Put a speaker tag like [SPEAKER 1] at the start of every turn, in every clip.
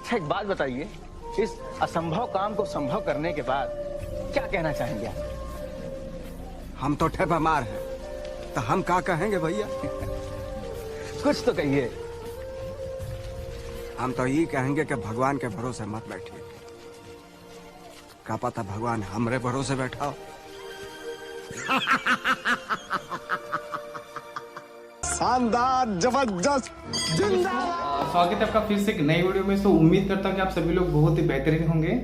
[SPEAKER 1] अच्छा एक बात बताइए, इस असंभव काम को संभव करने के बाद क्या कहना चाहेंगे आप?
[SPEAKER 2] हम तो ठेपा मार हैं, तो हम क्या कहेंगे भैया?
[SPEAKER 1] कुछ तो कहिए।
[SPEAKER 2] हम तो ये कहेंगे कि भगवान के भरोसे मत बैठिए। क्या पता भगवान हमरे भरोसे बैठा हो। शानदार, जबरदस्त, जिंदाबाद।
[SPEAKER 3] स्वागत है आपका फिर से एक नई वीडियो में। तो उम्मीद करता हूँ कि आप सभी लोग बहुत ही बेहतरीन होंगे।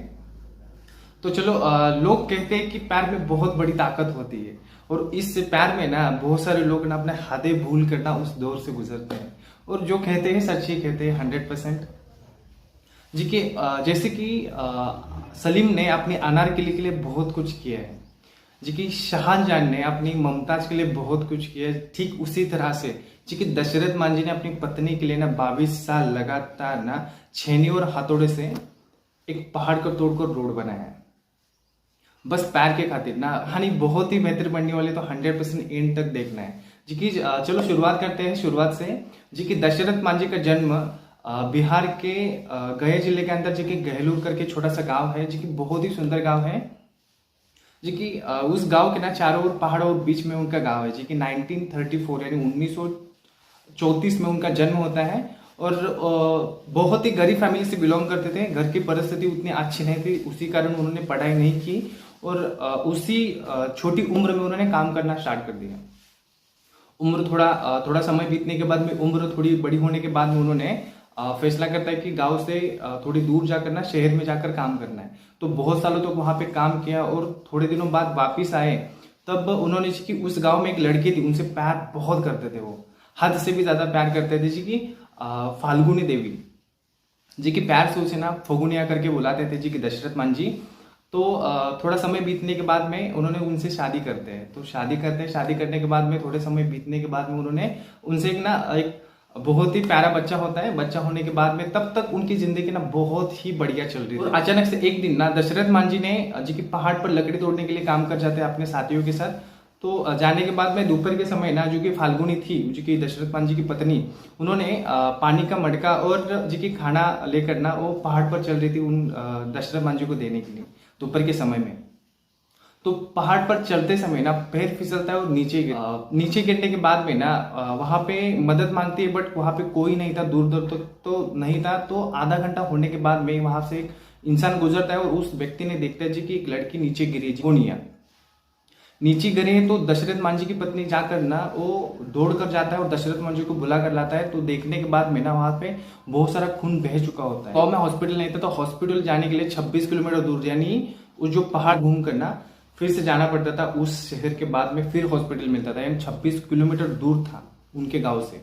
[SPEAKER 3] तो चलो, लोग कहते हैं कि पैर में बहुत बड़ी ताकत होती है और इस पैर में ना बहुत सारे लोग ना अपने हाथे भूल कर ना उस दौर से गुजरते हैं और जो कहते हैं सच ही कहते हैं 100%। जी कि जैसे कि सलीम ने अपनी अनारकली के लिए बहुत कुछ किया है, जी कि शाहजहां ने अपनी मुमताज के लिए बहुत कुछ किया है। ठीक उसी तरह से जी कि दशरथ मान जी ने अपनी पत्नी के लिए ना 22 साल लगातार ना छेनी और हथौड़े से एक पहाड़ को तोड़कर रोड बनाया है, बस पैर के खातिर ना। कहानी बहुत ही बेहतर बनने वाले, तो 100% एंड तक देखना है जी कि चलो शुरुआत करते हैं शुरुआत से। जी कि दशरथ मान जी का जन्म बिहार के गया जिले के अंदर जी कि गहलूर करके छोटा सा गांव है, जी कि बहुत ही सुंदर गांव है। जी कि उस गांव के ना चारों ओर पहाड़ों और बीच में उनका गांव है। जी कि 1934 यानी 1934 में उनका जन्म होता है और बहुत ही गरीब फैमिली से बिलोंग करते थे। घर की परिस्थिति उतनी अच्छी नहीं थी, उसी कारण उन्होंने पढ़ाई नहीं की और उसी छोटी उम्र में उन्होंने काम करना स्टार्ट कर दिया। उम्र थोड़ा समय बीतने के बाद में, उम्र थोड़ी बड़ी होने के बाद में उन्होंने फैसला करता है कि गांव से थोड़ी दूर जाकर ना शहर में जाकर काम करना है। तो बहुत सालों तक वहां पे काम किया और थोड़े दिनों बाद वापिस आए। तब उन्होंने जी कि उस गांव में एक लड़की थी, उनसे प्यार बहुत करते थे, वो हद से भी ज्यादा प्यार करते थे जी कि फाल्गुनी देवी जी की प्यार से उसे ना फगुनिया करके बुलाते थे जी कि दशरथ मान जी। तो थोड़ा समय बीतने के बाद में उन्होंने उनसे शादी करते हैं। तो शादी करने के बाद में थोड़े समय बीतने के बाद में उन्होंने उनसे एक बहुत ही प्यारा बच्चा होता है। बच्चा होने के बाद में तब तक उनकी जिंदगी ना बहुत ही बढ़िया चल रही थी। और अचानक से एक दिन ना दशरथ मान जी ने जी की पहाड़ पर लकड़ी तोड़ने के लिए काम कर जाते हैं अपने साथियों के साथ। तो जाने के बाद में दोपहर के समय ना जो कि फाल्गुनी थी, जो कि दशरथ मान जी की पत्नी, उन्होंने पानी का मटका और जी की खाना लेकर ना वो पहाड़ पर चल रही थी उन दशरथ मान जी को देने के लिए दोपहर के समय में। तो पहाड़ पर चलते समय ना पैर फिसलता है और नीचे गिरने के बाद में ना वहां पे मदद मांगती है, बट वहां पे कोई नहीं था, दूर दूर तक तो नहीं था। तो आधा घंटा होने के बाद में वहां से एक इंसान गुजरता है और उस व्यक्ति ने देखता है जी कि एक लड़की नीचे गिरी है, नीचे गिरी है। तो दशरथ मान जी की पत्नी जाकर ना वो दौड़ कर जाता है और दशरथ मान जी को बुला कर लाता है। तो देखने के बाद में ना वहां पे बहुत सारा खून बह चुका होता है। गाँव में हॉस्पिटल नहीं था, तो हॉस्पिटल जाने के लिए 26 किलोमीटर दूर यानी वो जो पहाड़ घूम कर ना फिर से जाना पड़ता था। उस शहर के बाद में फिर हॉस्पिटल मिलता था, यानी 26 किलोमीटर दूर था उनके गांव से।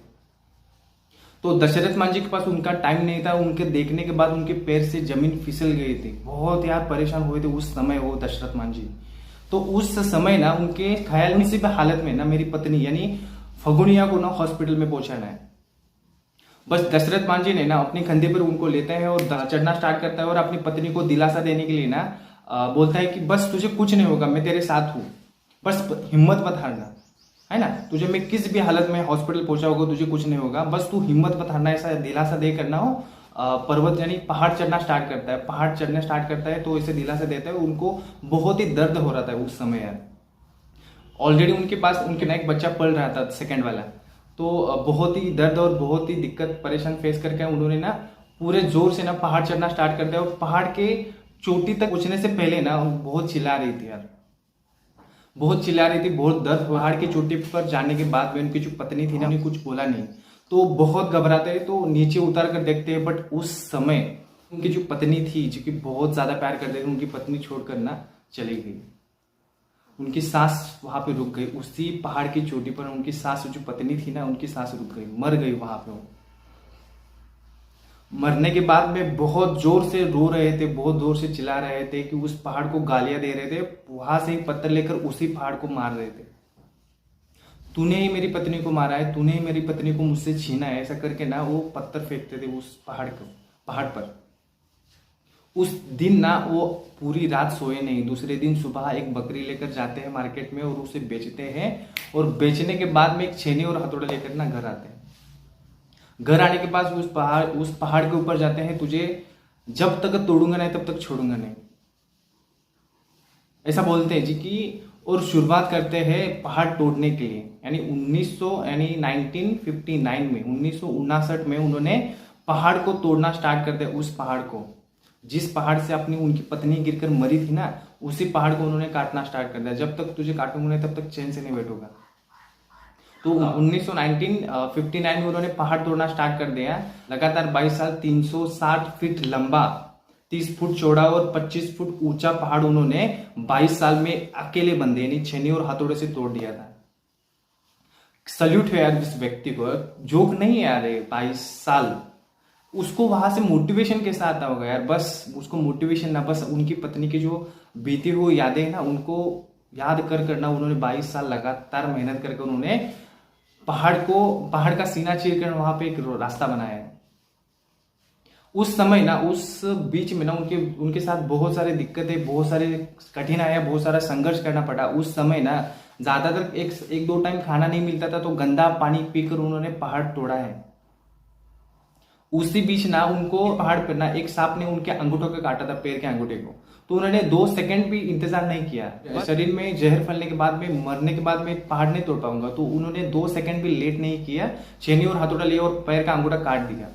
[SPEAKER 3] तो दशरथ मान जी के पास उनका टाइम नहीं था। उनके देखने के बाद उनके पैर से जमीन फिसल गई थी, बहुत यार परेशान हुए थे उस समय वो दशरथ मान जी। तो उस समय ना उनके ख्याल में सिर्फ हालत में ना मेरी पत्नी यानी फगुनिया को ना हॉस्पिटल में पहुंचाना है। बस दशरथ मान जी ने ना अपने कंधे पर उनको लेता है और चढ़ना स्टार्ट करता है और अपनी पत्नी को दिलासा देने के लिए ना बोलता है कि बस तुझे कुछ नहीं होगा, मैं तेरे साथ हूं, बस हिम्मत मत हारना, है ना। तुझे मैं किस भी हालत में हॉस्पिटल पहुंचा होगा, तुझे कुछ नहीं होगा, बस तू हिम्मत मत हारना, ऐसा दिलासा दे करना हो। पर्वत यानी पहाड़ चढ़ना स्टार्ट करता है, पहाड़ चढ़ना स्टार्ट करता है तो इसे दिलासा देता है। उनको बहुत ही दर्द हो रहा था उस समय यार। ऑलरेडी उनके पास उनके ना एक बच्चा पल रहा था, सेकेंड वाला। तो बहुत ही दर्द और बहुत ही दिक्कत परेशान फेस करके उन्होंने ना पूरे जोर से ना पहाड़ चढ़ना स्टार्ट कर दिया और पहाड़ के चोटी तक पहुंचने से पहले ना बहुत चिल्ला रही थी यार, बहुत चिल्ला रही थी, बहुत दर्द। पहाड़ की चोटी पर जाने के बाद में उनकी जो पत्नी थी ना, उन्हें कुछ बोला नहीं, तो बहुत घबराते हैं। तो नीचे उतर कर देखते हैं, बट उस समय उनकी जो पत्नी थी, जो कि बहुत ज्यादा प्यार करते थे, उनकी पत्नी छोड़कर ना चली गई। उनकी सांस वहां पे रुक गई, उसी पहाड़ की चोटी पर उनकी सांस, जो पत्नी थी ना, उनकी सांस रुक गई, मर गई वहां पे। मरने के बाद में बहुत जोर से रो रहे थे, बहुत जोर से चिल्ला रहे थे कि उस पहाड़ को गालियां दे रहे थे, वहां से ही पत्थर लेकर उसी पहाड़ को मार रहे थे। तूने ही मेरी पत्नी को मारा है, तूने ही मेरी पत्नी को मुझसे छीना है, ऐसा करके ना वो पत्थर फेंकते थे उस पहाड़ पर। उस दिन ना वो पूरी रात सोए नहीं। दूसरे दिन सुबह एक बकरी लेकर जाते हैं मार्केट में और उसे बेचते हैं और बेचने के बाद में एक छेनी और हथौड़ा लेकर ना घर आते हैं। घर आने के बाद उस पहाड़ के ऊपर जाते हैं। तुझे जब तक तोड़ूंगा नहीं तब तक छोड़ूंगा नहीं, ऐसा बोलते हैं जी कि। और शुरुआत करते हैं पहाड़ तोड़ने के लिए, यानी 1959 में 1959 में उन्होंने पहाड़ को तोड़ना स्टार्ट कर दिया। उस पहाड़ को, जिस पहाड़ से अपनी उनकी पत्नी गिरकर मरी थी ना, उसी पहाड़ को उन्होंने काटना स्टार्ट कर दिया। जब तक तुझे काटूंगा नहीं तब तक चैन से नहीं बैठूंगा। तो 1959 में उन्होंने पहाड़ तोड़ना स्टार्ट कर दिया। लगातार 22 साल 360 फीट लंबा, 30 फुट चौड़ा और 25 फुट ऊंचा पहाड़ उन्होंने 22 साल में अकेले बंदे यानी छेनी और हथौड़े से तोड़ दिया था। सल्यूट है यार इस व्यक्ति को, जोक नहीं है यार। 22 साल उसको वहां से मोटिवेशन कैसा आता होगा यार। बस उसको मोटिवेशन ना, बस उनकी पत्नी की जो बीती हुई यादें हैं ना, उनको याद कर करना उन्होंने 22 साल लगातार मेहनत करके उन्होंने पहाड़ का सीना चीर कर वहां पे एक रास्ता बनाया है। उस समय ना, उस बीच में ना उनके साथ बहुत सारी दिक्कतें, बहुत सारे कठिनाइयां, बहुत सारा संघर्ष करना पड़ा। उस समय ना ज्यादातर एक दो टाइम खाना नहीं मिलता था, तो गंदा पानी पीकर उन्होंने पहाड़ तोड़ा है। उसी बीच ना उनको पहाड़ पर ना एक सांप ने उनके अंगूठों को काटा था, पैर के अंगूठे को। तो उन्होंने 2 सेकंड भी इंतजार नहीं किया। शरीर में जहर फैलने के बाद में, मरने के बाद में पहाड़ नहीं तोड़ पाऊंगा, तो उन्होंने 2 सेकंड भी लेट नहीं किया, छेनी और हथौड़ा लिया और पैर का अंगूठा काट दिया।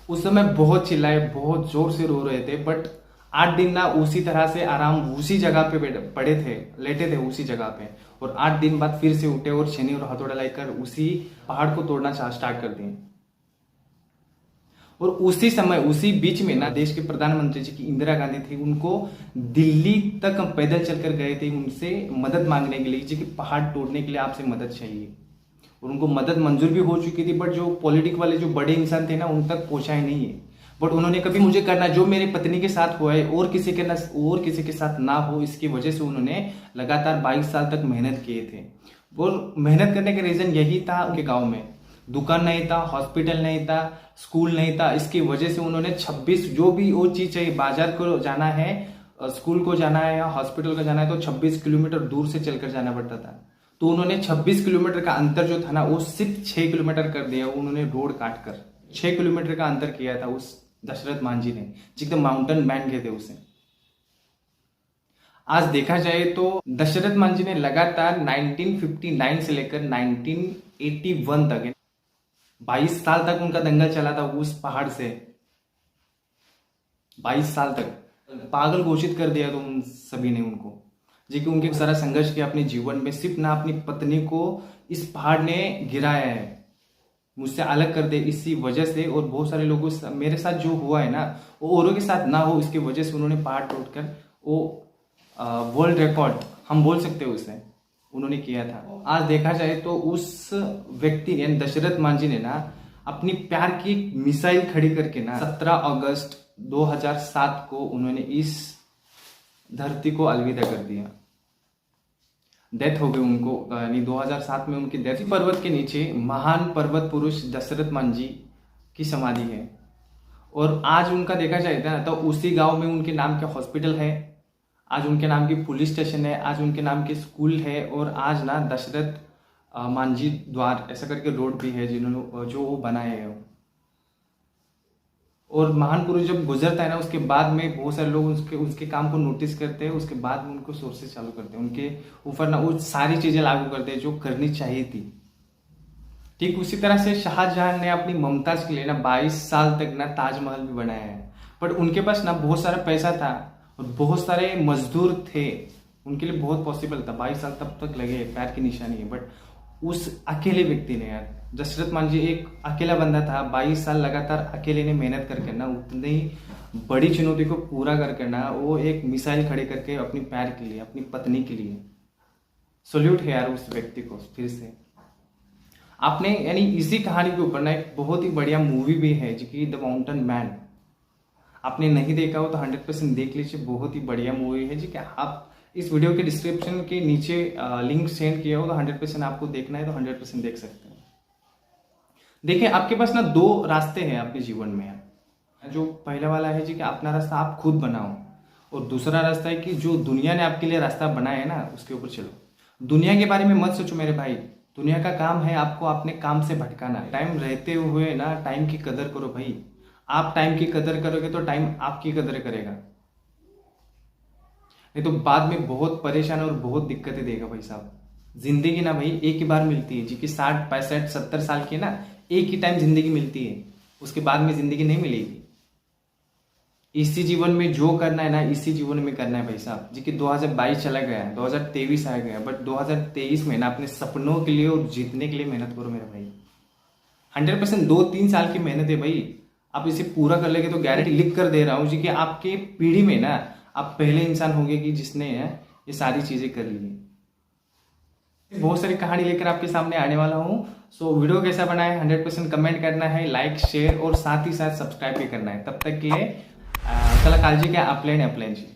[SPEAKER 3] उस समय बहुत चिल्लाए, बहुत जोर से रो रहे थे। बट 8 दिन ना उसी तरह से आराम उसी जगह पे पड़े थे, लेटे थे उसी जगह पे। और 8 दिन बाद फिर से उठे और छेनी और हथौड़ा लेकर उसी पहाड़ को तोड़ना स्टार्ट कर दिए। और उसी समय, उसी बीच में ना देश के प्रधानमंत्री जी की इंदिरा गांधी थी, उनको दिल्ली तक पैदल चलकर गए थे उनसे मदद मांगने के लिए जी कि पहाड़ तोड़ने के लिए आपसे मदद चाहिए। और उनको मदद मंजूर भी हो चुकी थी, बट जो पॉलिटिक वाले जो बड़े इंसान थे ना, उन तक पहुंचाए नहीं है। बट उन्होंने कभी मुझे करना जो मेरी पत्नी के साथ हुआ है और किसी के साथ ना हो, इसकी वजह से उन्होंने लगातार 22 साल तक मेहनत किए थे। और मेहनत करने का रीजन यही था, उनके गाँव में दुकान नहीं था, हॉस्पिटल नहीं था, स्कूल नहीं था। इसकी वजह से उन्होंने 26 जो भी वो चीज चाहिए, बाजार को जाना है, स्कूल को जाना है या हॉस्पिटल को जाना है, तो 26 किलोमीटर दूर से चलकर जाना पड़ता था। तो उन्होंने 26 किलोमीटर का अंतर जो था ना, वो सिर्फ 6 किलोमीटर कर दिया। उन्होंने रोड काट कर 6 किलोमीटर का अंतर किया था उस दशरथ मांझी ने, एकदम माउंटेन मैन कहते उसे। आज देखा जाए तो दशरथ मांझी ने लगातार 1959 से लेकर 1981 तक 22 साल तक उनका दंगल चला था उस पहाड़ से। 22 साल तक पागल घोषित कर दिया तो उन सभी ने उनको, जी कि उनके सारा संघर्ष किया अपने जीवन में। सिर्फ ना अपनी पत्नी को इस पहाड़ ने गिराया है, मुझसे अलग कर दे इसी वजह से। और बहुत सारे लोगों मेरे साथ जो हुआ है ना, वो औरों के साथ ना हो, इसकी वजह से उन्होंने पहाड़ तोड़कर वो वर्ल्ड रिकॉर्ड हम बोल सकते हैं उसे, उन्होंने किया था। आज देखा जाए तो उस व्यक्ति ने, दशरथ मांझी ने ना अपनी प्यार की मिसाइल खड़ी करके ना 17 अगस्त 2007 को उन्होंने इस धरती को अलविदा कर दिया। डेथ हो गई उनको, यानी 2007 में उनकी डेथ। पर्वत के नीचे महान पर्वत पुरुष दशरथ मांझी की समाधि है। और आज उनका देखा जाए ना तो उसी गांव में उनके नाम के हॉस्पिटल है, आज उनके नाम की पुलिस स्टेशन है, आज उनके नाम के स्कूल है, और आज ना दशरथ मांझी द्वार ऐसा करके रोड भी है जिन्होंने जो वो बनाए हैं। और महान पुरुष जब गुजरता है ना, उसके बाद में बहुत सारे लोग उसके काम को नोटिस करते हैं, उसके बाद में उनको सोर्सेस चालू करते हैं, उनके ऊपर ना वो सारी चीजें लागू करते हैं जो करनी चाहिए थी। ठीक उसी तरह से शाहजहां ने अपनी मुमताज के लिए ना 22 साल तक ना ताजमहल भी बनाया है। बट उनके पास ना बहुत सारा पैसा था और बहुत सारे मजदूर थे, उनके लिए बहुत पॉसिबल था। 22 साल तब तक लगे, पैर की निशानी है। बट उस अकेले व्यक्ति ने, यार दशरथ मांझी एक अकेला बंदा था, 22 साल लगातार अकेले ने मेहनत करके ना उतनी बड़ी चुनौती को पूरा करके ना वो एक मिसाइल खड़ी करके अपनी प्यार के लिए, अपनी पत्नी के लिए। सल्यूट है यार उस व्यक्ति को। फिर से आपने, यानी इसी कहानी के ऊपर ना एक बहुत ही बढ़िया मूवी भी है जो कि द माउंटेन मैन, आपने नहीं देखा हो तो 100% देख लीजिए। बहुत ही बढ़िया मूवी है जी। क्या आप इस वीडियो के डिस्क्रिप्शन के नीचे लिंक सेंड किया हो तो 100% आपको देखना है तो 100% देख सकते हैं। देखिए आपके पास ना 2 रास्ते हैं अपने जीवन में। जो पहला वाला है जी कि अपना रास्ता आप खुद बनाओ, और दूसरा रास्ता है कि जो दुनिया ने आपके लिए रास्ता बनाया है ना उसके ऊपर चलो। दुनिया के बारे में मत सोचो मेरे भाई, दुनिया का काम है आपको अपने काम से भटकाना। टाइम रहते हुए ना टाइम की कदर करो भाई। आप टाइम की कदर करोगे तो टाइम आपकी कदर करेगा, नहीं तो बाद में बहुत परेशान और बहुत दिक्कतें देगा भाई साहब। जिंदगी ना भाई एक ही बार मिलती है, जी की 60 65 70 साल की ना एक ही टाइम जिंदगी मिलती है, उसके बाद में जिंदगी नहीं मिलेगी। इसी जीवन में जो करना है ना इसी जीवन में करना है भाई साहब। जी कि 2022 चला गया है, 2023 आ गया, बट 2023 में ना अपने सपनों के लिए और जीतने के लिए मेहनत करो मेरे भाई। 100% 2-3 साल की मेहनत है भाई, आप इसे पूरा कर लेंगे तो गारंटी लिख कर दे रहा हूं जी कि आपके पीढ़ी में ना आप पहले इंसान होंगे कि जिसने ये सारी चीजें कर ली। बहुत सारी कहानी लेकर आपके सामने आने वाला हूं। सो वीडियो कैसा बना है 100% कमेंट करना है, लाइक शेयर और साथ ही साथ सब्सक्राइब भी करना है। तब तक के लिए चला काळजी घ्या, आपल्या जी।